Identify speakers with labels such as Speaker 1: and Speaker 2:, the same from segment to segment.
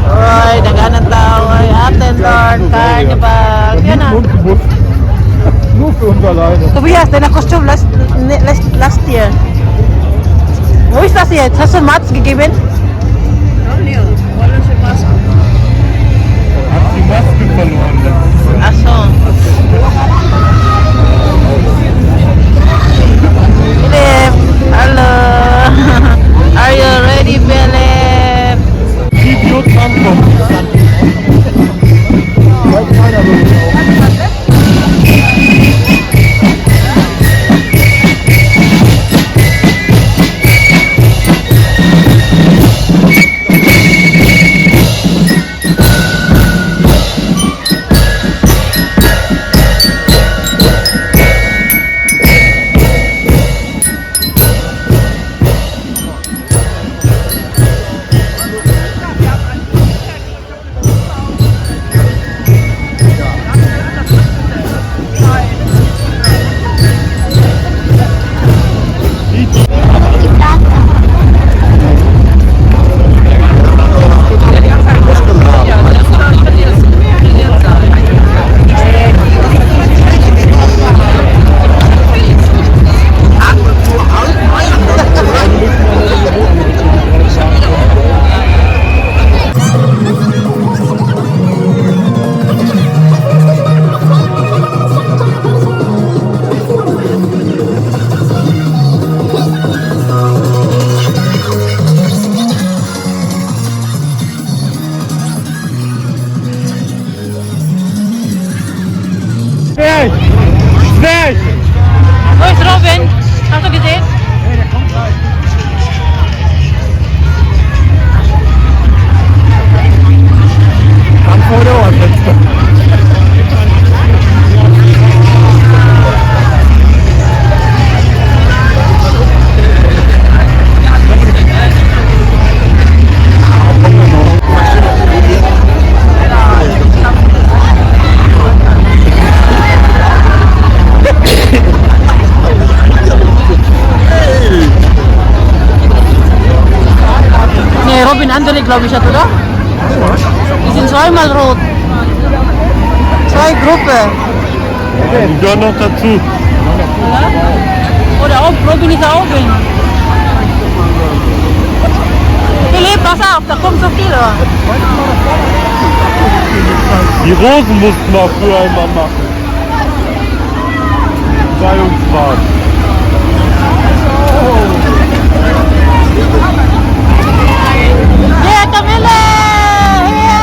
Speaker 1: Oy, daghanan tao. Oy, attendant, carnival. Yan na.
Speaker 2: Nur für uns alleine.
Speaker 1: Tobias, deine Kostüm last year. Wo ist das jetzt? Hast du Mats gegeben?
Speaker 2: Hat die Maske verloren.
Speaker 1: Ach so. Philip, hallo. Are you ready, Philip?
Speaker 2: Video ankommen. Weiß keiner Snake!
Speaker 1: Wo ist Robin? Hast du gesehen?
Speaker 2: Am Foto.
Speaker 1: Nee, Robin Andele, glaube ich, hat, oder? Die sind zweimal rot. Zwei Gruppen.
Speaker 2: Die gehören noch dazu.
Speaker 1: Oder auch, Robin ist auch oben. Philipp, pass auf, da kommt so viel.
Speaker 2: Die Rosen mussten wir früher immer machen. Zeitungsfahrt.
Speaker 1: Ja, Camille! Hier!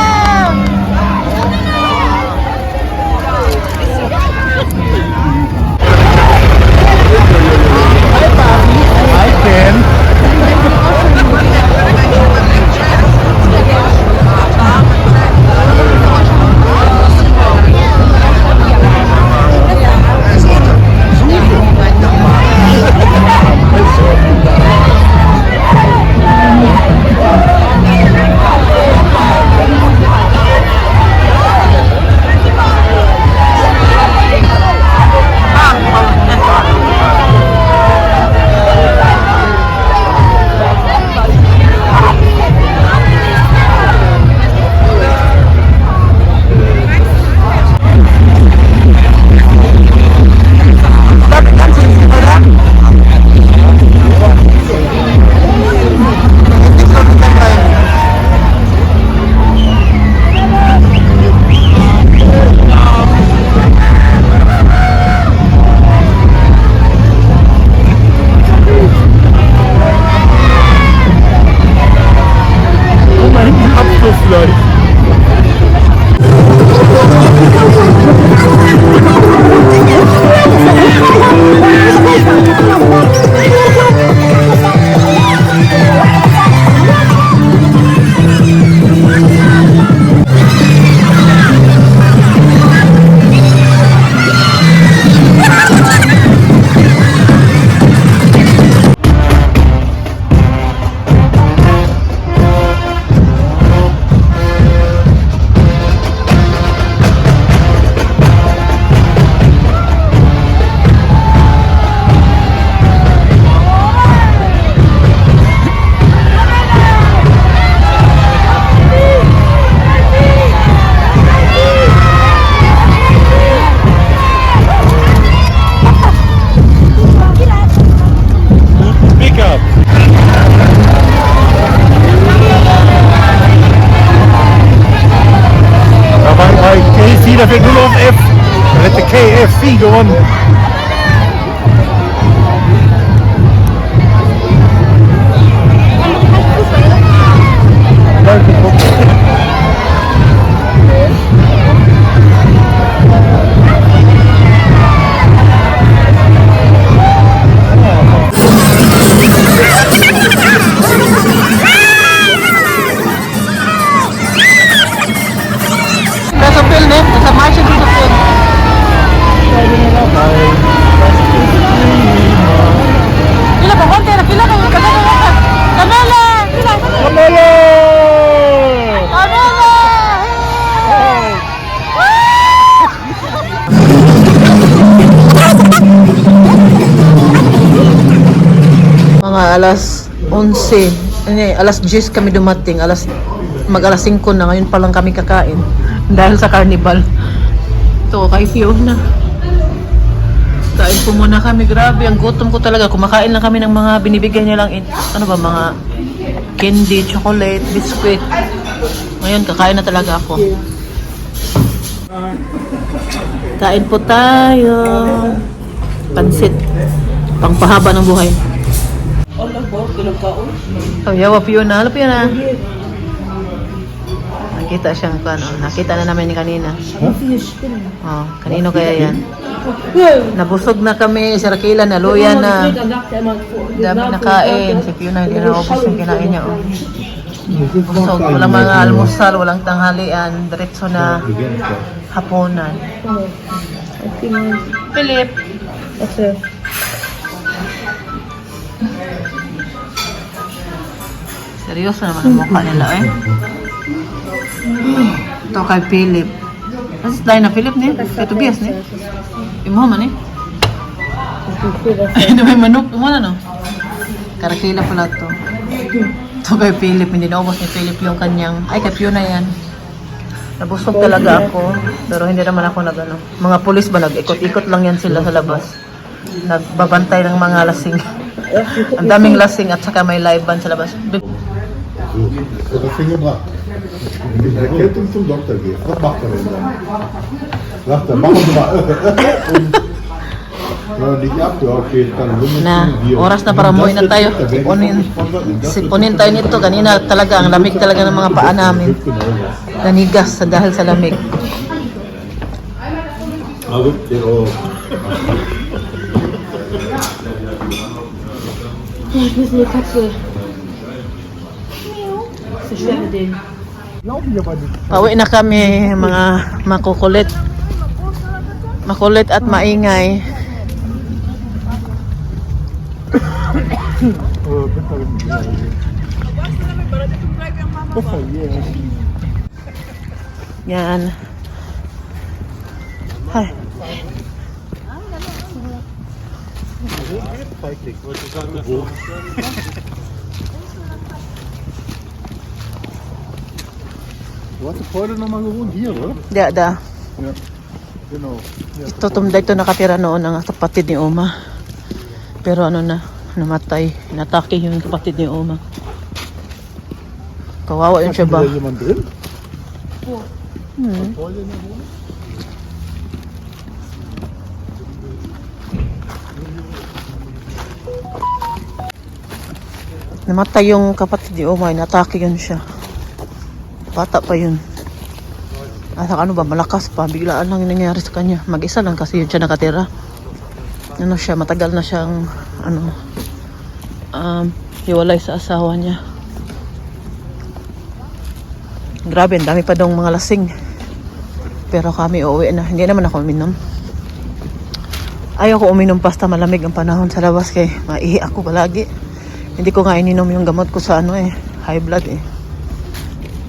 Speaker 2: Hi, Ken. 3 gewonnen.
Speaker 1: Sa film eh, sa marcha dito sa film. Pila pa, konti na, pila pa, Camela! Camela! Pila!
Speaker 2: Camelo!
Speaker 1: Camela! Mga alas 11, alas 10 kami dumating, mag-alas 5 na, ngayon pa lang kami kakain dahil sa carnival. Ito, kay Fiona. Kain po muna kami, grabe, ang gutom ko talaga. Kumakain lang kami ng mga binibigyan niya lang, mga candy, chocolate, biscuit. Ngayon, kakain na talaga ako. Kain po tayo. Pansit. Pangpahaba ng buhay. Oh, yawa Fiona. Halo Fiona. Nakita siya kung ano. Nakita na namin ni kanina. Oh, kanino kaya yan? Nabusog na kami. Si Rakila na luya na. Dami nakain. Si Fiona hindi na ubos yung kinain niya. Oh. Busog. Walang mga almusal, walang tanghalian. Diretso na hapunan. Philip. Seryoso naman ang mukha nila eh. Ito kay Philip. Kasi tayo na Philip ni? Kay Tobias ni? Imuha man eh. Ay, may manok. Imuha na no? Karakila pala to. Ito kay Philip. Hindi naubos ni Philip yung kanyang... Ay, kay Fiona yan. Nabusog talaga ako. Pero hindi naman ako nag-ano. Mga pulis ba? Nag-ikot-ikot lang yan sila sa labas. Nagbabantay ng mga lasing. Ang daming lasing at saka may live band sa labas.
Speaker 3: Dat ging gebracht. Ik kent hem toen dokter geeft. Wat mag er in dan? Wacht, dan mag hem maar. Nou, die
Speaker 1: Na, oras na para umuwi na tayo. Sipunin tayo nito. Kanina talaga, ang lamig talaga ng mga paa namin. Nanigas dahil sa lamig. Pauwi na kami, mga makukulit. Makulit at maingay. Yan. Hi.
Speaker 3: Du hast heute noch mal gewohnt hier, oder?
Speaker 1: Da.
Speaker 3: Ja, genau. Ja.
Speaker 1: Ito nakatira noon ang kapatid ni Oma. Pero ano na, namatay. Inatake yung kapatid ni Oma. Kawawa yun siya ba?
Speaker 3: Ist da jemand drin?
Speaker 1: Hmm.
Speaker 3: Vorher in der Wohnung?
Speaker 1: Namatay yung kapatid ni Oma. Inatake yun siya. Bata pa yun. At ano ba, malakas pa. Biglaan lang yung nangyari sa kanya. Mag-isa lang kasi yun siya nakatira. Ano siya, matagal na siyang hiwalay sa asawa niya. Grabe, ang dami pa daw mga lasing. Pero kami uuwi na. Hindi naman ako uminom. Ayaw ko uminom basta malamig ang panahon sa labas kay maihi ako palagi. Hindi ko nga ininom yung gamot ko sa high blood eh.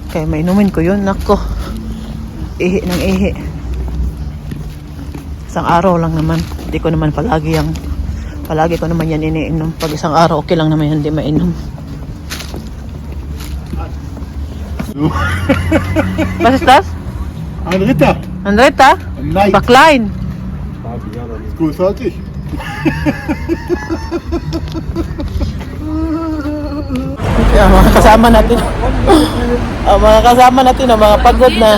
Speaker 1: Kaya mainumin ko yun, nako. Ihi ng ihi. Isang araw lang naman. Hindi ko naman palagi ko naman yan iniinom. Pag isang araw, okay lang naman yan, hindi mainom. Was ist das?
Speaker 3: Ein Ritter.
Speaker 1: Ein Ritter?
Speaker 3: Ein Knight.
Speaker 1: Backline.
Speaker 3: Ist größer als ich.
Speaker 1: Ang mga kasama natin. Ang mga kasama natin, ang mga pagod na.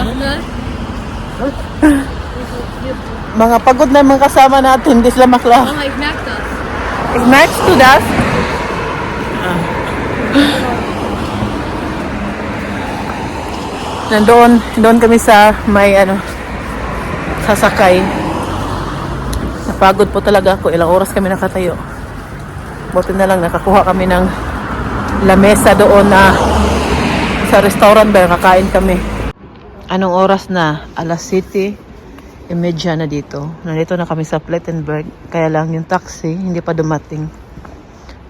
Speaker 1: mga pagod na mga kasama natin, hindi sila makla.
Speaker 4: Oh, ik merk dat.
Speaker 1: Is Max to that? Nandoon kami sa may sasakay. Napagod po talaga ako. Ilang oras kami nakatayo. Buti na lang nakakuha kami ng lamesa doon na sa restaurant ba kakain kami. Anong oras na? Alas 7:30 na dito. Nandito na kami sa Plettenberg. Kaya lang yung taxi hindi pa dumating.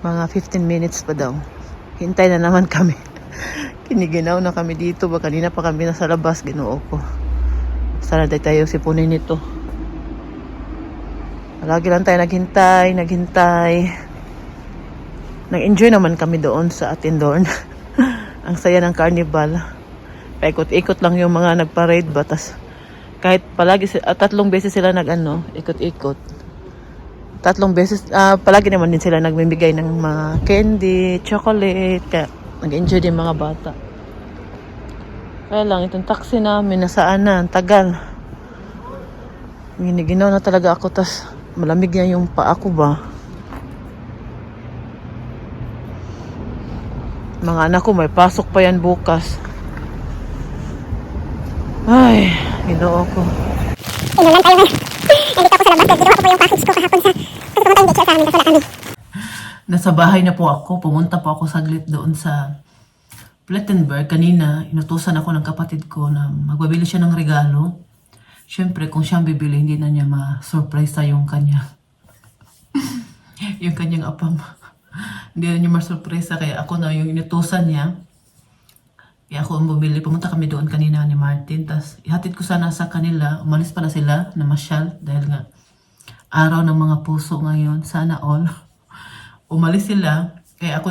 Speaker 1: Mga 15 minutes pa daw. Hintay na naman kami. Kiniginaw na kami dito. Kanina pa kami nasa labas. Ginoo ko. Sana tayo sipunin nito. Lagi lang tayo naghintay. Nag-enjoy naman kami doon sa Attendorn. Ang saya ng carnival. Paikot-ikot lang yung mga nagparade ba. Tas kahit palagi, 3 beses sila ikot-ikot. 3 beses, palagi naman din sila nagbibigay ng mga candy, chocolate. Kaya nag-enjoy din mga bata. Kaya lang, itong taxi namin, nasaan na, ang tagal. Giniginaw na talaga ako, tas malamig na yung paa ko ba. Mga anak ko, may pasok pa yan bukas. Ay, ginoo ko.
Speaker 5: Inulan tayo ngayon. Nandito ako sa labas. Ginawa ko po yung package ko kahapon sa... Kasi pumunta yung daycare sa amin. Kasi wala kami.
Speaker 1: Nasa bahay na po ako. Pumunta po ako saglit doon sa Plettenberg. Kanina, inutusan ako ng kapatid ko na magbabili siya ng regalo. Siyempre, kung siyang bibili, hindi na niya ma-surprise yung kanya. Yung kanyang apam. Hindi na niya ma-surprise. Kaya ako na yung inutusan niya. Kaya ako ang bumili. Pumunta kami doon kanina ni Martin. Tapos ihatid ko sana sa kanila. Umalis pala sila na masyal. Dahil nga araw ng mga puso ngayon. Sana all. Umalis sila. Kaya ako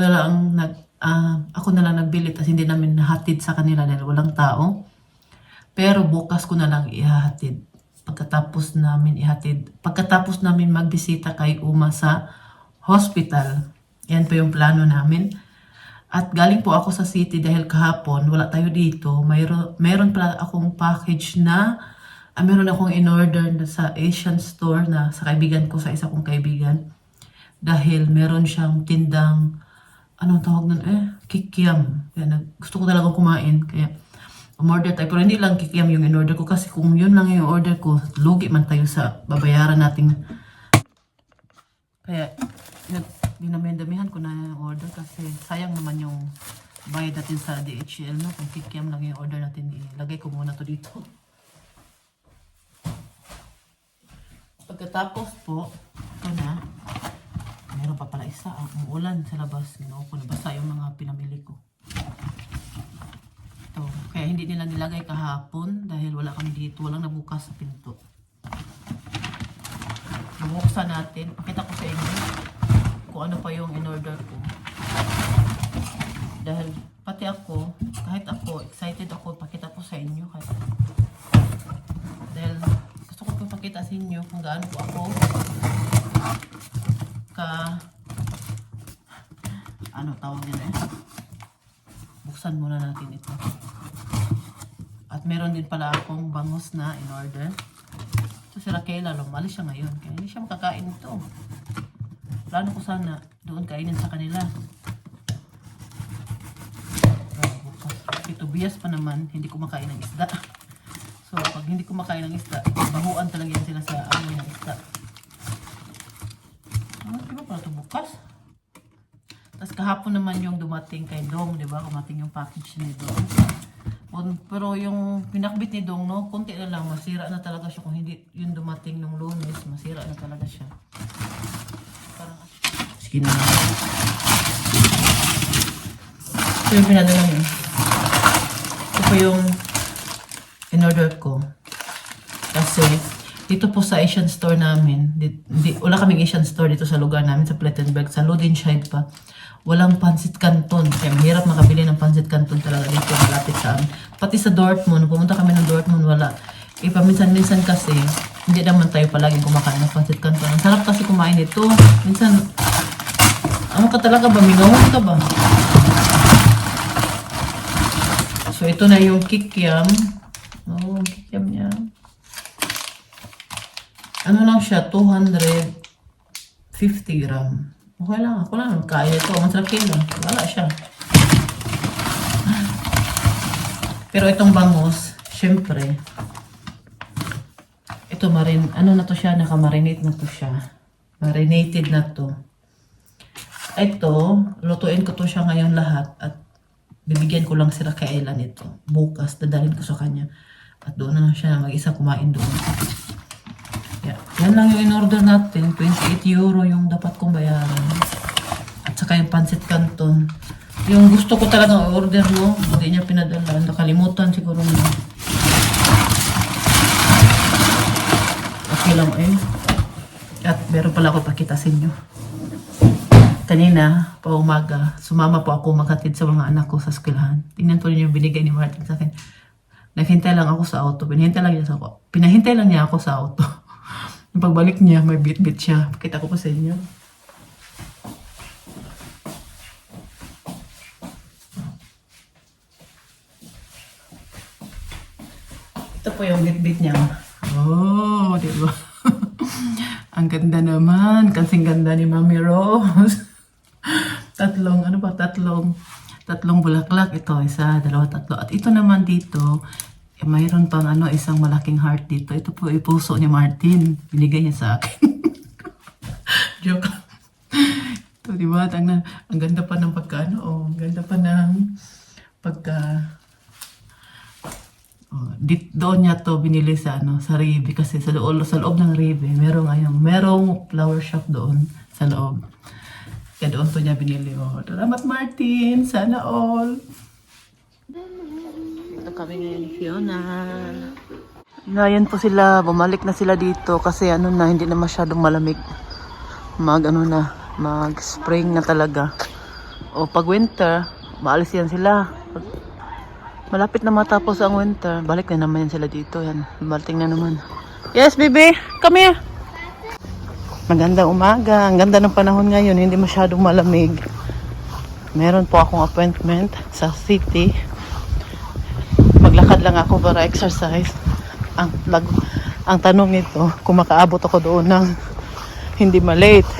Speaker 1: na lang nagbili. Tapos hindi namin nahatid sa kanila dahil walang tao. Pero bukas ko na lang ihahatid. Pagkatapos namin magbisita kay Uma sa hospital. Yan po yung plano namin. At galing po ako sa city dahil kahapon wala tayo dito. Mayroon pala akong package na meron akong in-order sa Asian store na sa kaibigan ko, sa isa kong kaibigan. Dahil meron siyang tindang anong tawag nun kikiam. Kaya gusto ko talagang kumain. Kaya umorder tayo. Pero hindi lang kikiam yung in-order ko kasi kung yun lang yung order ko, lugi man tayo sa babayaran nating. Kaya dinami-damihan ko na yung order kasi sayang naman yung bayad natin sa DHL, no? Kung kikiam lang yung order natin, ilagay ko muna to dito. Pagkatapos po, ito na, meron pa pala isa, umuulan sa labas, ginoo ko, nabasa yung mga pinamili ko. Ito, kaya hindi nila nilagay kahapon dahil wala kami dito, walang nabukas sa pinto. Bubuksan natin, pakita ko sa inyo kung ano pa yung in-order ko. Dahil pati ako, kahit ako, excited ako, pakita ko sa inyo. Dahil gusto ko po pakita sa inyo kung gaano po ako ano tawag nila buksan muna natin ito. At meron din pala akong bangus na in-order. Ito si Raquela, lumalis siya ngayon. Kaya hindi siya makakain ito. Plano ko sana doon kainin sa kanila. Ito bias pa naman, hindi ko makain ng isda. So pag hindi ko makain ng isda, bahuan talaga yan sila sa amoy ng isda. Di ba pala ito bukas? Tapos kahapon naman yung dumating kay Dong, di ba? Kumating yung package ni Dong. Pero yung pinakbit ni Dong, no, konti na lang, masira na talaga siya. Kung hindi yung dumating nung Lunes, masira na talaga siya. Sige na. Ito yung pinadala niya. Ito po yung in-order ko. Kasi dito po sa Asian store namin, wala kaming Asian store dito sa lugar namin, sa Plettenberg, sa Lodenscheid pa. Walang pancit canton. Kaya mahirap makabili ng pancit canton talaga dito malapit sa amin. Pati sa Dortmund, pumunta kami ng Dortmund, wala. Paminsan-minsan kasi, hindi naman tayo palaging kumakain ng pancit canton. Ang sarap kasi kumain ito. Minsan, ano ka talaga ba? Minawag ka ba? So, ito na yung kikiam. Oh, kikiam niya. ano lang siya, 250 gram. Okay lang, ako lang, kaya ito. Masarap kilo. Wala siya. Pero itong bangus, syempre, ito ano na to siya, nakamarinate na to siya. Marinated na to. Ito, lutuin ko to siya ngayon lahat at bibigyan ko lang sila kailan ito. Bukas, dadalhin ko sa kanya. At doon na lang siya mag-isa kumain doon. Yan lang yung in-order natin. 28 euro yung dapat kong bayaran. At saka yung pancit canton. Yung gusto ko talagang order mo, hindi niya pinadala. Nakalimutan siguro niya. Okay lang eh. At meron pala ako pakita sa inyo. Kanina, pa umaga, sumama po ako maghatid sa mga anak ko sa eskwelahan. Tingnan po niyo yung binigay ni Martin sa akin. Naghintay lang ako sa auto. Pinahintay lang niya ako sa auto. Yung pagbalik niya, may bit-bit siya. Pakita ko pa sa inyo. Ito po yung bit-bit niya. Oh, di ba? Ang ganda naman. Kasing ganda ni Mami Rose. tatlong bulaklak. Ito, isa, dalawa, tatlo. At ito naman dito, mayroon pang isang malaking heart dito. Ito po yung puso ni Martin. Binigay niya sa akin. Joke. Ito, di ba? Ang ganda pa ng ang ganda pa ng doon niya to binili sa Ribe kasi sa loob ng Ribe merong flower shop doon sa loob. Kaya doon to niya binili. Salamat Martin, sana all. Ito kami ngayon ni Fiona. Ngayon po sila, bumalik na sila dito kasi hindi na masyadong malamig. Mag-spring na talaga. O pag winter, maalis yan sila. Malapit na matapos ang winter, balik na naman yan sila dito. Yan, baliting na naman. Yes, baby, come here. Magandang umaga. Ang ganda ng panahon ngayon, hindi masyadong malamig. Meron po akong appointment sa city. Maglakad lang ako para exercise. Ang tanong ito, kung makaabot ako doon ng hindi malate.